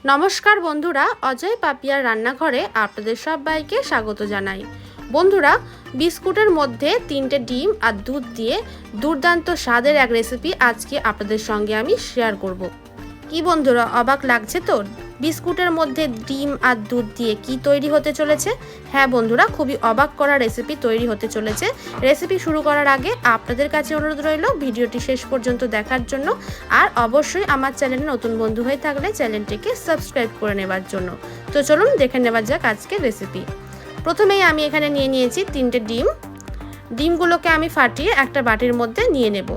নমস্কার বন্ধুরা, অজয় পাপিয়ার রান্নাঘরে আপনাদের সবাইকে স্বাগত জানাই। বন্ধুরা, বিস্কুটের মধ্যে 3টে ডিম আর দুধ দিয়ে দুর্দান্ত স্বাদের এক রেসিপি আজকে আপনাদের সঙ্গে আমি শেয়ার করব। কি বন্ধুরা, অবাক লাগছে তো? বিস্কুটের মধ্যে ডিম আর দুধ দিয়ে কি তৈরি হতে চলেছে? হ্যাঁ বন্ধুরা, খুবই অবাক করা রেসিপি তৈরি হতে চলেছে। রেসিপি শুরু করার আগে আপনাদের কাছে অনুরোধ রইল ভিডিওটি শেষ পর্যন্ত দেখার জন্য, আর অবশ্যই আমার চ্যানেলে নতুন বন্ধু হয়ে থাকলে চ্যানেলটিকে সাবস্ক্রাইব করে নেবার জন্য। তো চলুন দেখে নেওয়া যাক আজকের রেসিপি। প্রথমেই আমি এখানে নিয়ে নিয়েছি 3টে ডিম। ডিমগুলোকে আমি ফাটিয়ে একটা বাটির মধ্যে নিয়ে নেব।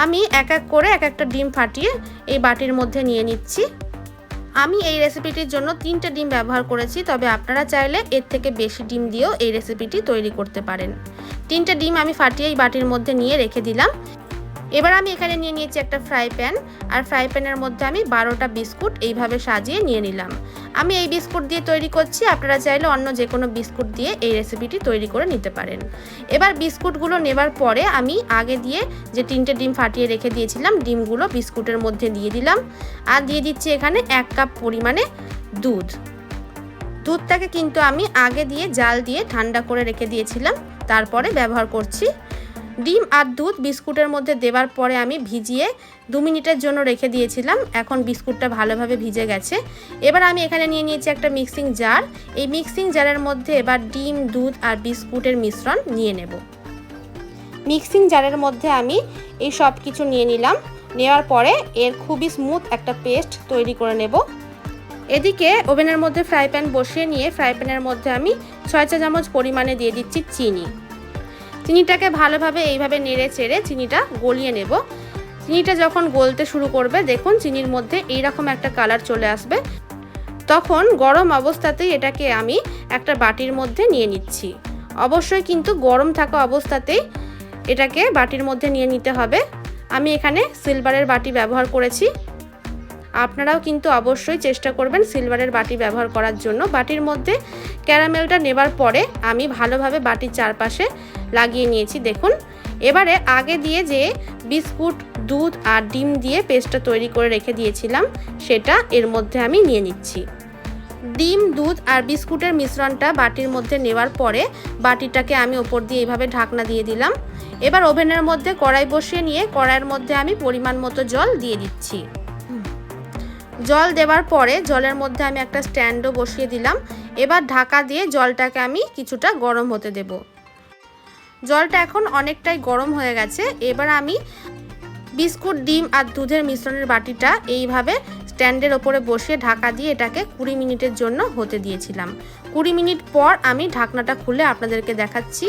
আমি এক এক করে এক একটা ডিম ফাটিয়ে এই বাটির মধ্যে নিয়ে নিচ্ছি। আমি এই রেসিপিটির জন্য 3টে ডিম ব্যবহার করেছি, তবে আপনারা চাইলে এর থেকে বেশি ডিম দিয়েও এই রেসিপিটি তৈরি করতে পারেন। 3টে ডিম আমি ফাটিয়ে এই বাটির মধ্যে নিয়ে রেখে দিলাম। এবার আমি এখানে নিয়ে নিয়েছি একটা ফ্রাই প্যান, আর ফ্রাই প্যানের মধ্যে আমি 12টা বিস্কুট এইভাবে সাজিয়ে নিয়ে নিলাম। আমি এই বিস্কুট দিয়ে তৈরি করছি, আপনারা চাইলে অন্য যে কোনো বিস্কুট দিয়ে এই রেসিপিটি তৈরি করে নিতে পারেন। এবার বিস্কুটগুলো নেবার পরে আমি আগে দিয়ে যে 3টে ডিম ফাটিয়ে রেখে দিয়েছিলাম, ডিমগুলো বিস্কুটের মধ্যে দিয়ে দিলাম। আর দিয়ে দিচ্ছি এখানে 1 কাপ পরিমাণে দুধ। দুধটাকে কিন্তু আমি আগে দিয়ে জাল দিয়ে ঠান্ডা করে রেখে দিয়েছিলাম, তারপরে ব্যবহার করছি। ডিম আর দুধ বিস্কুটের মধ্যে দেওয়ার পরে আমি ভিজিয়ে 2 মিনিটের জন্য রেখে দিয়েছিলাম। এখন বিস্কুটটা ভালোভাবে ভিজে গেছে। এবার আমি এখানে নিয়ে নিয়েছি একটা মিক্সিং জার। এই মিক্সিং জারের মধ্যে এবার ডিম, দুধ আর বিস্কুটের মিশ্রণ নিয়ে নেব। মিক্সিং জারের মধ্যে আমি এই সব কিছু নিয়ে নিলাম। নেওয়ার পরে এর খুবই স্মুথ একটা পেস্ট তৈরি করে নেব। এদিকে ওভেনের মধ্যে ফ্রাই প্যান বসিয়ে নিয়ে ফ্রাই প্যানের মধ্যে আমি 6 চা চামচ পরিমাণে দিয়ে দিচ্ছি চিনি। চিনিটাকে ভালোভাবে এইভাবে নেড়ে চেড়ে চিনিটা গলিয়ে নেব। চিনিটা যখন গলতে শুরু করবে, দেখুন চিনির মধ্যে এইরকম একটা কালার চলে আসবে, তখন গরম অবস্থাতেই এটাকে আমি একটা বাটির মধ্যে নিয়ে নিচ্ছি। অবশ্যই কিন্তু গরম থাকা অবস্থাতেই এটাকে বাটির মধ্যে নিয়ে নিতে হবে। আমি এখানে সিলভারের বাটি ব্যবহার করেছি, আপনারাও কিন্তু অবশ্যই চেষ্টা করবেন সিলভারের বাটি ব্যবহার করার জন্য। বাটির মধ্যে ক্যারামেলটা নেবার পরে আমি ভালোভাবে বাটির চারপাশে লাগিয়ে নিয়েছি, দেখুন। এবারে আগে দিয়ে যে বিস্কুট, দুধ আর ডিম দিয়ে পেস্টটা তৈরি করে রেখে দিয়েছিলাম, সেটা এর মধ্যে আমি নিয়ে নিচ্ছি। ডিম, দুধ আর বিস্কুটের মিশ্রণটা বাটির মধ্যে নেওয়ার পরে বাটিটাকে আমি ওপর দিয়ে এইভাবে ঢাকনা দিয়ে দিলাম। এবার ওভেনের মধ্যে কড়াই বসিয়ে নিয়ে কড়াইয়ের মধ্যে আমি পরিমাণ মতো জল দিয়ে দিচ্ছি। জল দেওয়ার পরে জলের মধ্যে আমি একটা স্ট্যান্ডও বসিয়ে দিলাম। এবার ঢাকা দিয়ে জলটাকে আমি কিছুটা গরম হতে দেব। জলটা এখন অনেকটাই গরম হয়ে গেছে। এবার আমি বিস্কুট, ডিম আর দুধের মিশ্রণের বাটিটা এইভাবে স্ট্যান্ডের ওপরে বসিয়ে ঢাকা দিয়ে এটাকে 20 মিনিটের জন্য হতে দিয়েছিলাম। 20 মিনিট পর আমি ঢাকনাটা খুলে আপনাদেরকে দেখাচ্ছি।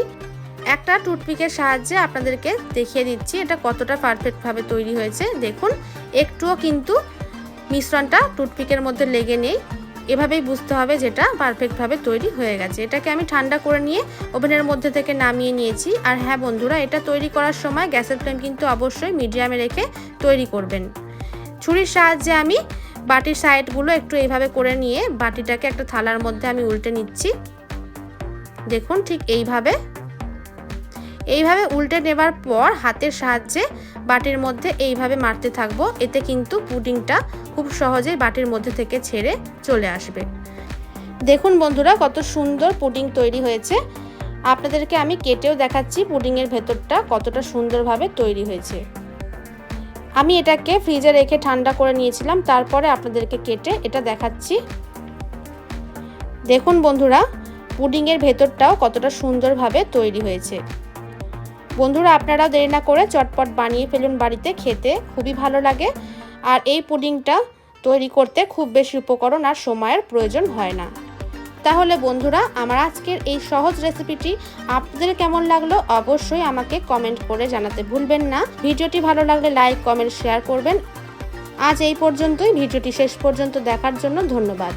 একটা টুথপিকের সাহায্যে আপনাদেরকে দেখিয়ে দিচ্ছি এটা কতটা পারফেক্টভাবে তৈরি হয়েছে। দেখুন, একটুও কিন্তু মিশ্রণটা টুথপিকের মধ্যে লেগে নেই। এভাবেই বুঝতে হবে যেটা পারফেক্টভাবে তৈরি হয়ে গেছে। এটাকে আমি ঠান্ডা করে নিয়ে ওভেনের মধ্যে থেকে নামিয়ে নিয়েছি। আর হ্যাঁ বন্ধুরা, এটা তৈরি করার সময় গ্যাসের ফ্লেম কিন্তু অবশ্যই মিডিয়ামে রেখে তৈরি করবেন। ছুরির সাহায্যে আমি বাটির সাইডগুলো একটু এইভাবে করে নিয়ে বাটিটাকে একটা থালার মধ্যে আমি উল্টে নিচ্ছি। দেখুন, ঠিক এইভাবে উল্টে নেবার পর হাতের সাহায্যে বাটির মধ্যে এইভাবে মারতে থাকবো। এতে কিন্তু পুডিংটা খুব সহজেই বাটির মধ্যে থেকে ছেড়ে চলে আসবে। দেখুন বন্ধুরা, কত সুন্দর পুডিং তৈরি হয়েছে। আপনাদেরকে আমি কেটেও দেখাচ্ছি পুডিংয়ের ভেতরটা কতটা সুন্দরভাবে তৈরি হয়েছে। আমি এটাকে ফ্রিজে রেখে ঠান্ডা করে নিয়েছিলাম, তারপরে আপনাদেরকে কেটে এটা দেখাচ্ছি। দেখুন বন্ধুরা, পুডিংয়ের ভেতরটাও কতটা সুন্দরভাবে তৈরি হয়েছে। বন্ধুরা, আপনারাও দেরি না করে চটপট বানিয়ে ফেলুন বাড়িতে, খেতে খুবই ভালো লাগে। আর এই পুডিংটা তৈরি করতে খুব বেশি উপকরণ আর সময়ের প্রয়োজন হয় না। তাহলে বন্ধুরা, আমার আজকের এই সহজ রেসিপিটি আপনাদের কেমন লাগলো অবশ্যই আমাকে কমেন্ট করে জানাতে ভুলবেন না। ভিডিওটি ভালো লাগলে লাইক, কমেন্ট, শেয়ার করবেন। আজ এই পর্যন্তই। ভিডিওটি শেষ পর্যন্ত দেখার জন্য ধন্যবাদ।